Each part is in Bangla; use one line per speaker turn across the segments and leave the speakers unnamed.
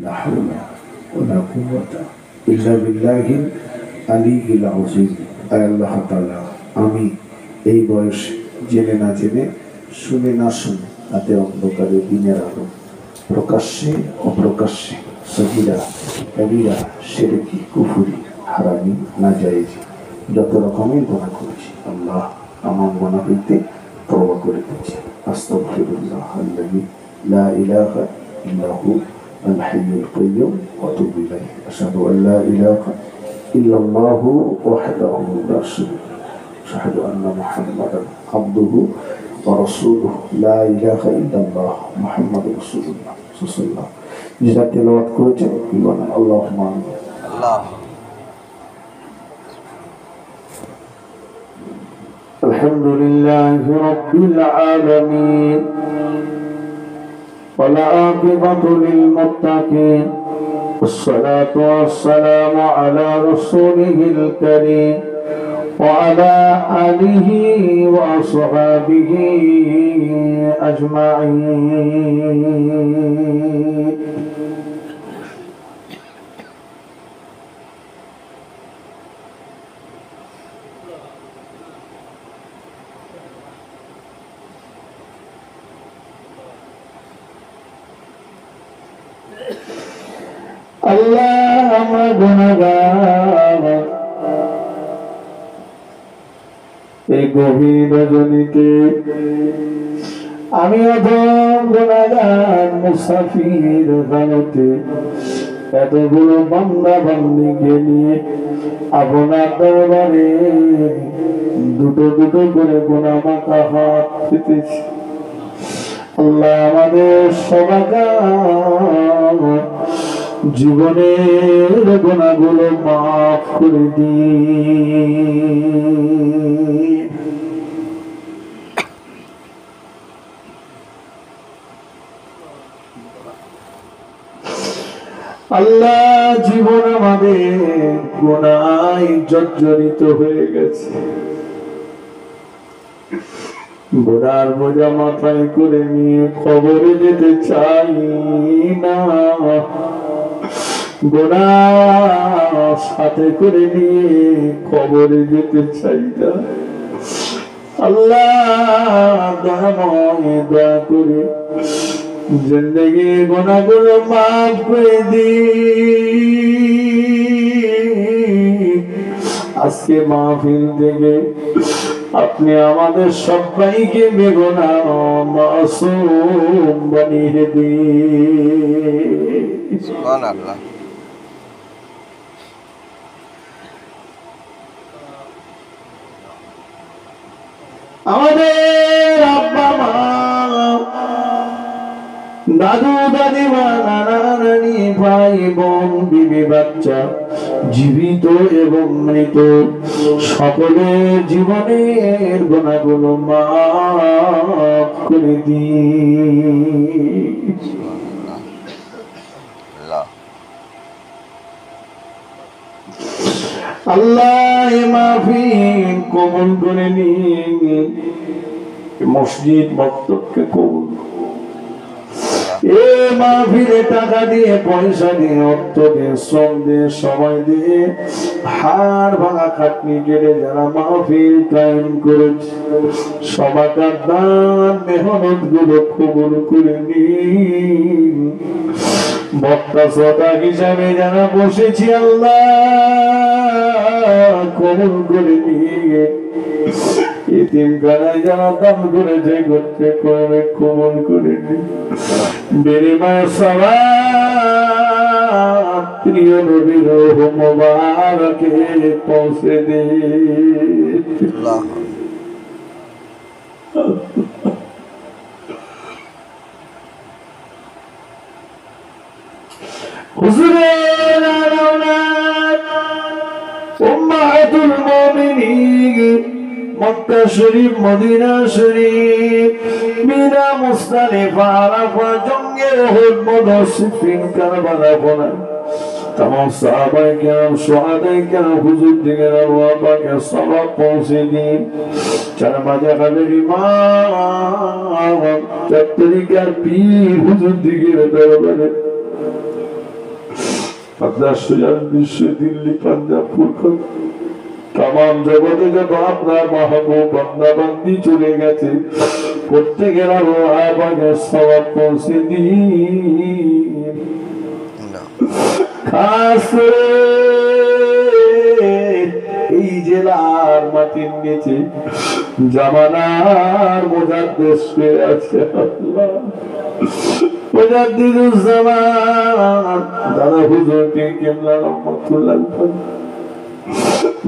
লা হাওলা ওয়ালা কুওয়াতা ইল্লা বিল্লাহিল আলিয়্যিল আযীম। আয় আল্লাহ তাআলা, আমি এই বয়সে জেনে না জেনে, শুনে না শুনে, তাতে অন্ধকারে দিনের আলো, প্রকাশ্যে অপ্রকাশ্যে, সগীরা কবিরা, শিরকি, কুফরি, হারামি, নাজায়েজ যত রকমের গুনাহ করেছি, আল্লাহ আমার গুনাহ হইতে তওবা করে দিচ্ছি। আস্তাগফিরুল্লাহ আল্লাযী লা ইলাহা ইল্লা হু আল হাইয়ুল কাইয়্যুম ওয়া আতুবু ইলাইহি। আশহাদু আল লা ইলাহা ইল্লাল্লাহু ওয়াহদাহু লা শারীকা লাহু, আশহাদু আন্না মুহাম্মাদান আবদুহু ওয়া রাসূলুহু, লা ইলাহা ইল্লাল্লাহ মুহাম্মাদুর রাসূলুল্লাহ সাল্লাল্লাহু আলাইহি ওয়াসাল্লাম। যেটা তেলাওয়াত করেছেন বলেন আল্লাহুম্মা আমিন। আল্লাহ আলহামদুলিল্লাহি রাব্বিল আলামিন ওয়াল আকিবাতু লিল মুত্তাকিন والصلاة والسلام على رسوله الكريم وعلى آله وأصحابه أجمعين। আল্লাহ আমার গুনাহগার, এই গভীর রজনীতে আমি অধম গুনাহগার মুসাফির হালতে এতগুলো বান্দা বান্দিকে নিয়ে আপনার দরবারে দুটো দুটো করে গুনাহ মাখা হাত পেতেছি। আল্লাহ আমাদের সবার জীবনের গুনাহগুলো মাফ করে দিন। আল্লাহ জীবন আমাদের গুনাহে জর্জরিত হয়ে গেছে, গুনার বোঝা মাথায় করে নিয়ে কবরে যেতে চাই না, গুনাহ সাথে করে নিয়ে কবরে যেতে চাই না। আল্লাহ দয়া করে জিন্দেগির গুনাহগুলো মাফ করে দিন। আজকে মাহফিল থেকে আপনি আমাদের সবাইকে বেগুনাহ মাসুম বানিয়ে দিন। সুবহানাল্লাহ। আমাদের আব্বা মা, দাদু দাদিমা, নানা নানি, ভাই বোন, বিবি বাচ্চা, জীবিত এবং মৃত সকলের জীবনের গুনাহগুলো মাফ করে দিন। আল্লাহ মাহফিল কবুল করে নিন, মসজিদ মক্তবকে কবুল। এ মাহফিলে টাকা দিয়ে, পয়সা দিয়ে, অর্থ দিয়ে, শ্রম দিয়ে, সময় দিয়ে, হাড় ভাঙা খাটনি কেটে যারা মাহফিল কায়েম করেছে, সবাকার দান মেহনত গুলো কবুল করে নিন। বক্তা শ্রোতা হিসাবে যারা বসেছি আল্লাহ কবুল করে নিয়ে, এতিমখানায় যারা দান করেছে করতে করবে কবুল করে নিন। বিনিময় সওয়াব প্রিয় নবীর রূহ মুবারকে পৌঁছে দিন। হুজুরের আওলাদ উম্মাহাতুল মুমিনিন, মক্কা শরীফ, মদিনা শরীফ, মিনা, মুজদালিফা, আরাফা, জঙ্গে উহুদ, বদর, সিফিন, কারবালা, বনা, तमाम साहबाए किराम, शुहादाए किराम, हुजूर दिखे अल्लाह पाक के सवाब पहुंचे दिन। चार बाजा खातिर इमाम, चार तरीके पीर हुजूर दिखे दरबारे মাদ্রাস বিশ্ব দিল্লি পাঞ্জাব ফুরখান তাম জগতে যত আপনার মাহবুব বান্দা বান্দি চলে গেছে প্রত্যেকের আগে সওয়াব পৌঁছে দিন। খাস এই জেলার মাটির নিচে জামানার মুজাদ্দিদ শুয়ে আছে আল্লাহ মুজাদ্দিদুজ্জামান দাদা হুজুর কিবলা রহমাতুল্লাহ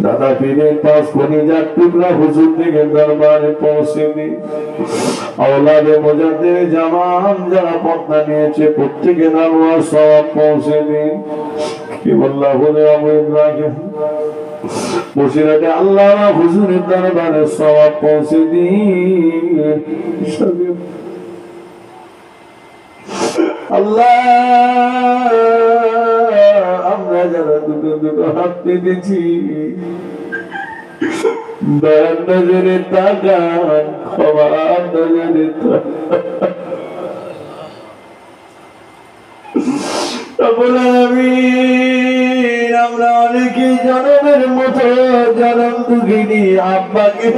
দাদা পীরের পাঁচ কলিজার টুকরা হুজুর থেকে দরবারে পৌঁছে দিন। আওলাদে মুজাদ্দিদ জামান যারা পর্দা নিয়েছে প্রত্যেকের আল্লাহ সওয়াব পৌঁছে দিন। কিবলা হুজুর আবু ইব্রাহিম বসিরহাটে আল্লাহ হুজুরের দরবারে সওয়াব পৌঁছে দিন। আল্লাহ আমরা যারা দুটো দুটো হাত পেতেছি দয়ার নজরে তাকান, ক্ষমার নজরে আমরা অনেকে জনমের মতো জনম দুঃখিনী আব্বাকে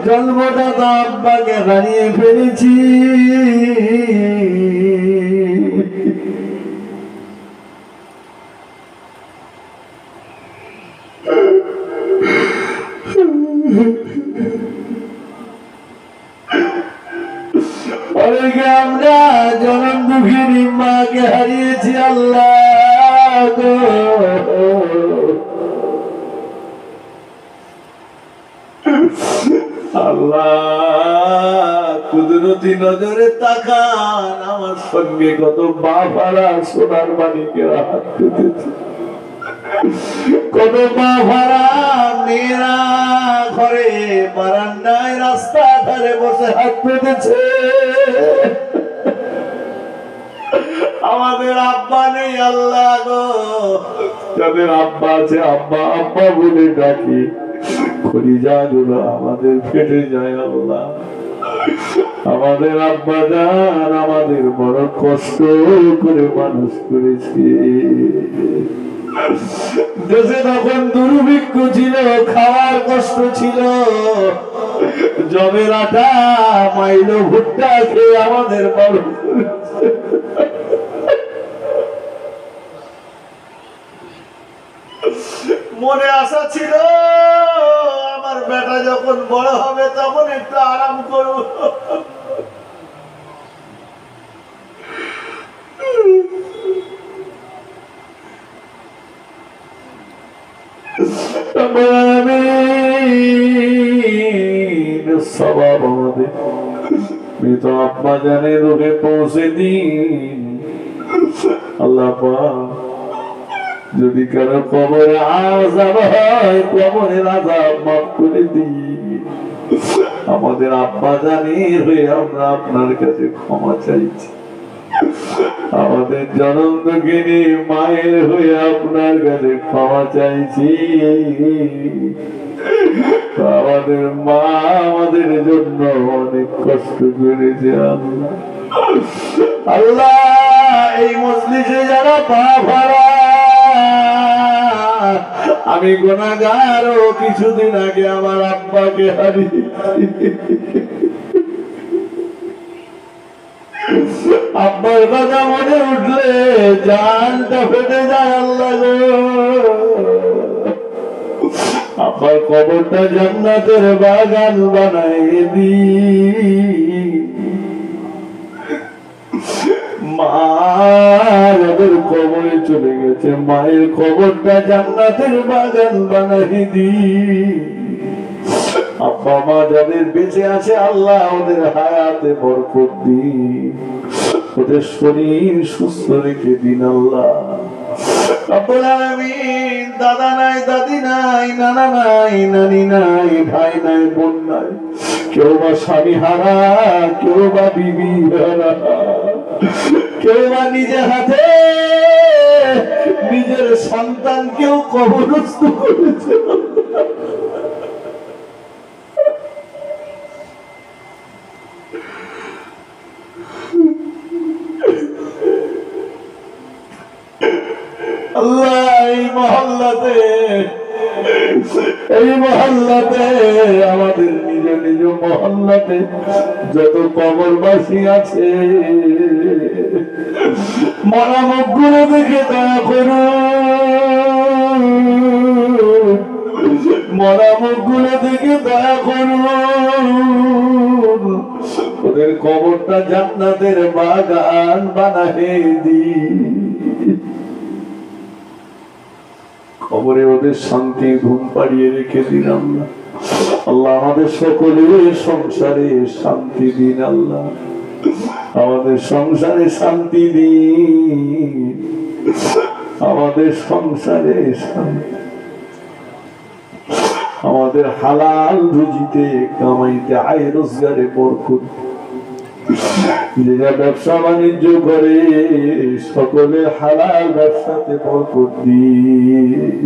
জন্মদাতা আব্বাকে হারিয়ে ফেলেছি। অনেকে আমরা জনম দুঃখিনী মাকে হারিয়েছি আল্লাহ আল্লাহ কুদরতি নজরে তাকান। আমার সঙ্গে কত বাবারা সোনার মানিকেরা হাত পেতেছে, কত বাবারা মেয়েরা ঘরে বারান্দায় রাস্তা ধারে বসে হাত পেতেছে। আমাদের আব্বা নেই আল্লাহ গো, যাদের আব্বা আছে আব্বা আব্বা বলে ডাকি, কলিজাগুলো আমাদের ফেটে যায় আল্লাহ। আমাদের আব্বা জান আমাদের বড় কষ্ট করে মানুষ করেছে। দেশে তখন দুর্ভিক্ষ ছিল, খাওয়ার কষ্ট ছিল, জবের আটা মাইলো ভুট্টা খেয়ে আমাদের বড় মনে আশা ছিল আমার বেটা যখন বড় হবে তখন একটু আরাম করব। সবাব আমাদের মৃত আব্বা জানে রোগে পৌঁছে দিন আল্লাহ পাক। যদি কারো কবরে আযাব হয় কবরের আযাব মাফ করে দিন। আমাদের আব্বা জানের হয়ে আমরা আপনার কাছে ক্ষমা চাইছি। আমাদের জনম দুঃখিনী মায়ের হয়ে আপনার কাছে ক্ষমা চাইছি। আমাদের মা আমাদের জন্য অনেক কষ্ট করেছে আল্লাহ। আল্লাহ এই মজলিসে যারা পা ভরা, আমি গুনাহগার, কিছুদিন আগে আমার আব্বাকে হারিয়েছি। আব্বার কথা মনে উঠলে জানটা ফেটে যায় আল্লাহ গো। আব্বার কবরটা জান্নাতের বাগান বানাই দি। মায়ের কবরে চলে গেছে, মায়ের কবরটা জান্নাতের বাগান বানাই দি। আব্বা মা যাদের বেঁচে আছে আল্লাহ ওদের হায়াতে বরকত দিন, ওদের শরীর সুস্থ রেখে দিন আল্লাহ। রব্বুল আলামিন দাদা নাই, দাদি নাই, নানা নাই, নানি নাই, ভাই নাই, বোন নাই, কেউ বা স্বামী হারা, কেউ বা বিবি হারা, কেউ বা নিজে হাতে নিজের সন্তানকেও কবরস্থ করেছে। আল্লাহ এই মহল্লাতে আমাদের নিজ নিজ মহল্লাতে যত কবরবাসী আছে মরা মুখগুলো দেখে দয়া করুন, মরা মুখগুলো দেখে দয়া করুন, ওদের কবরটা জান্নাতের বাগান বানাহে দিন, কবরে ওদের শান্তি ঘুম পাড়িয়ে রেখে দিন আল্লাহ। আল্লাহ আমাদের সকলের সংসারে শান্তি দিন আল্লাহ, আমাদের সংসারে শান্তি দিন, আমাদের সংসারে শান্তি, আমাদের হালাল রুজিতে কামাইতে আয় রোজগারে বরকত, যারা ব্যবসা বাণিজ্য করে সকলে হালাল ব্যবসাতে বরকত দিন,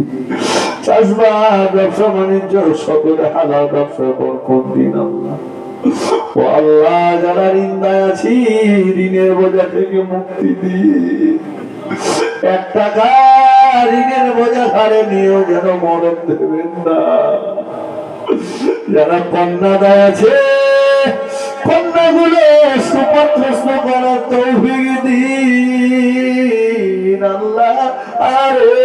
চাষবাস ব্যবসা বাণিজ্য সকলে হালাল ব্যবসা বরকত দিন আল্লাহ। ও আল্লাহ যারা ঋণদায় আছি ঋণের বোঝা থেকে মুক্তি দিন, 1 টাকা ঋণের বোঝা ঘাড়ে নিয়েও যেন মরণ দেবেন না। যারা কন্যাদায় আছে কন্যাগুলো সুপাত্রস্ত করার তৌফিক দিন আল্লাহ। আরে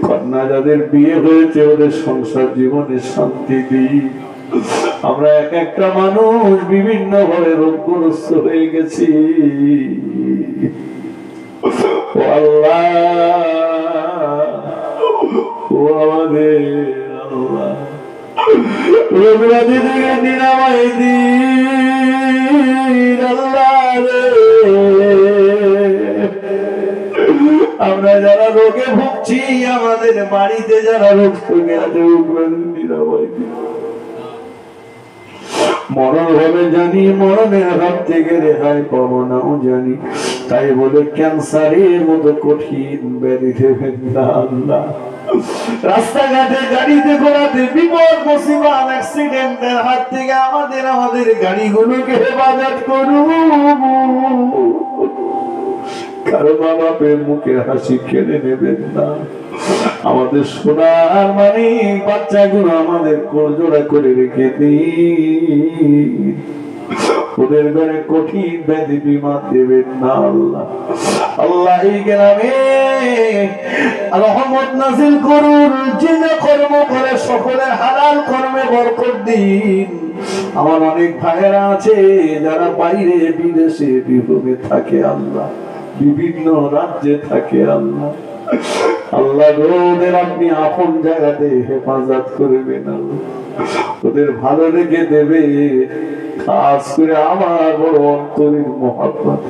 কন্যা যাদের বিয়ে হয়েছে ওদের সংসার জীবনে শান্তি দিন। আমরা এক একটা মানুষ বিভিন্ন ভাবে রোগগ্রস্ত হয়ে গেছি, ও আল্লাহ ও আমাদের আল্লাহ রোগব্যাধি থেকে নিরাময় দিন আল্লাহ রে। আমরা যারা রোগে ভুগছি আমাদের বাড়িতে যারা রোগ থেকে আছে নিরাময় দিন। মরণ হবে জানি, মরণের হাত থেকে রেহাই পাবো নাও জানি, তাই বলে ক্যান্সারের মতো কঠিন ব্যাধি দেবেন না আল্লাহ। রাস্তাঘাটে গাড়িতে ঘোড়াতে বিপদ মুসিবত অ্যাক্সিডেন্টের হাত থেকে আমাদের গাড়িগুলোকে হেফাজত করুন। কারো মা বাপের মুখে হাসি কেড়ে নেবেন না। আমাদের সোনার মানে বাচ্চাগুলো আমাদের কোলজোড়া করে রেখে দিন, ওদের ঘরে কঠিন ব্যাধি বিমার দেবেন না আল্লাহ। আল্লাহ এই গ্রামে রহমত নাযিল করুন, যে কর্ম করে সকলের হালাল কর্মে বরকত দিন। আমার অনেক ভাইয়েরা আছে যারা বাইরে বিদেশে বিভ্রমে থাকে আল্লাহ, বিভিন্ন রাজ্যে থাকে আল্লাহ। আল্লাহ ওদের আপনি আপন জায়গাতে হেফাজত করবেন আল্লাহ, ওদের ভালো রেখে দেবে। খাস করে আমার বড় অন্তরের মহব্বত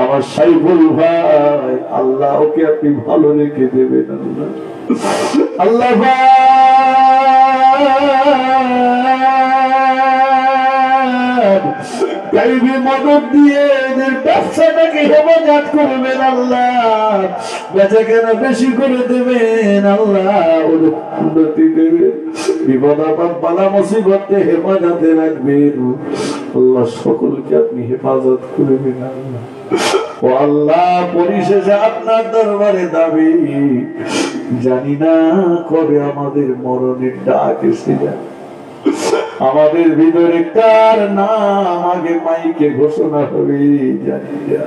আমার সাইফুল ভাই, আল্লাহ ওকে আপনি ভালো রেখে দেবেন আল্লাহ। আল্লাহ গাইবী মদদ দিয়ে এদের ব্যবসাটাকে হেফাজত করবেন আল্লাহ, বেচাকেনা বেশি করে দেবেন আল্লাহ, উন্নতি দেবেন, বিপদ আপদ বালা মুসিবতে হেফাজতে রাখবেন আল্লাহ। সকলকে আপনি হেফাজত করবেন আল্লাহ। ও আল্লাহ পরিশেষে আপনার দরবারে দাবি, জানি না কবে আমাদের মরণের ডাক এসে যায়, আমাদের ভিতরে কার নাম আগে মাইকে ঘোষণা হবে জানি না।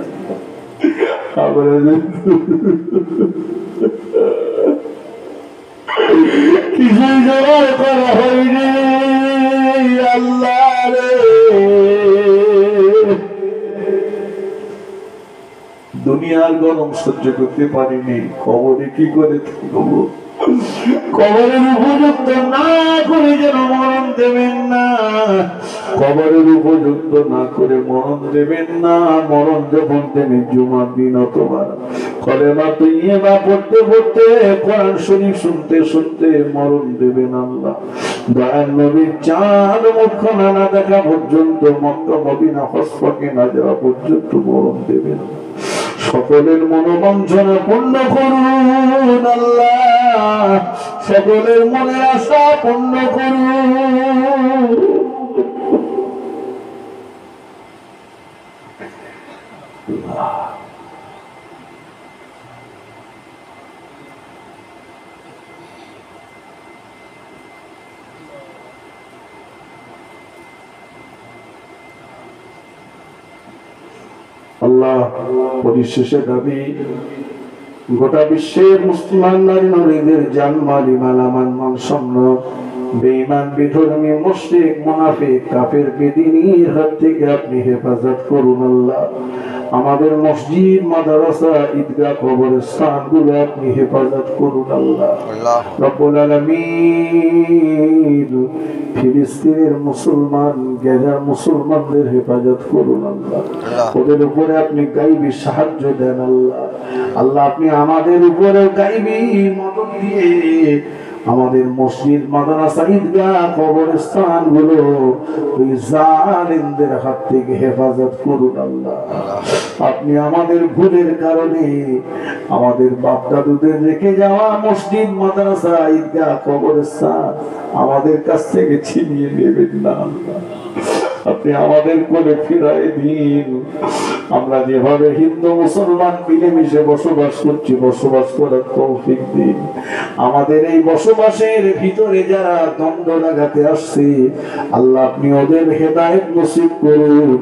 কিছুই জোগাড় করা হয়নি আল্লাহ রে। দুনিয়ার গরম সহ্য করতে পারিনি, কবরে কি করে থাকবো? কবরের উপযুক্ত না করে যেন মরণ দেবেন না, কবরের উপযুক্ত না করে মরণ দেবেন না। মরণ যখন দেবেন জুমার দিন অথবা কলেমা তৈয়বা পড়তে পড়তে কোরআন শরীফ শুনতে শুনতে মরণ দেবেন আল্লাহ। দয়াল নবীর চাঁদ মুখখানা না দেখা পর্যন্ত, মক্কা মদিনা হজ পাকে না যাওয়া পর্যন্ত মরণ দেবেন। সকলের মনোবাঞ্ছনা পূর্ণ করুন আল্লাহ, সকলের মনের আশা পূর্ণ করুন। আল্লাহ পরিশেষে দাবি গোটা বিশ্বের মুসলমান নারী নারীদের জানমাল ইমান আমান মানসম্য বেঈমান বিধর্মী মুশরিক মুনাফিক কাফের বেদিনীর হাত থেকে আপনি হেফাজত করুন আল্লাহ। আমাদের মসজিদ মাদ্রাসা ঈদগাহ কবরস্থানগুলো আপনি হেফাজত করুন আল্লাহ। রব্বুল আলামিন ফিলিস্তিনের মুসলমান গাজার মুসলমানদের হেফাজত করুন আল্লাহ। ওদের উপরে আপনি গাইবী সাহায্য দেন আল্লাহ। আল্লাহ আপনি আমাদের উপরে গাইবী মদদ দিয়ে আমাদের মসজিদ মাদ্রাসা ঈদগাহ কবরস্থান গুলো ওই জালিমদের হাত থেকে হেফাজত করুন আল্লাহ। আপনি আমাদের ভুলের কারণে আমাদের বাপ দাদুদের রেখে যাওয়া মসজিদ মাদ্রাসা ঈদগাহ কবরস্থান আমাদের কাছ থেকে ছিনিয়ে নেবেন না আল্লাহ। আপনি আমাদের কোলে ফিরাই দিন। আমরা যেভাবে হিন্দু মুসলমান মিলেমিশে বসবাস করছি বসবাস করার তৌফিক দিন। আমাদের এই বসবাসের ভিতরে যারা দ্বন্দ্ব লাগাতে আসছে আল্লাহ আপনি ওদের হেদায়েত নসিব করুন।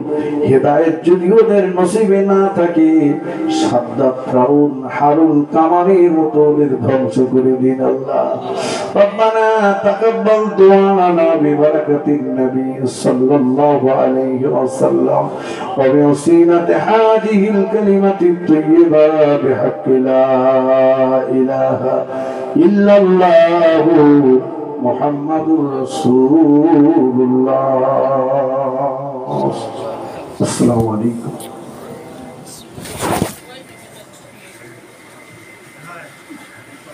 হেদায়েত যদি ওদের নসিবে না থাকে সাদ্দাত ফিরআউন হারুন কামারের মতো ওদের ধ্বংস করে দিন আল্লাহ। রব্বানা তাকাব্বাল দুআনা বিবারাকাতিন নবী সাল্লাল্লাহু আলাইহি ওয়াসাল্লাম ওয়া বিওসিলাতি হাদিহিল কালিমাতিত তাইয়্যিবা বিহাক্কি লা ইলাহা ইল্লাল্লাহু মুহাম্মাদুর রাসূলুল্লাহ। আসসালামু আলাইকুম।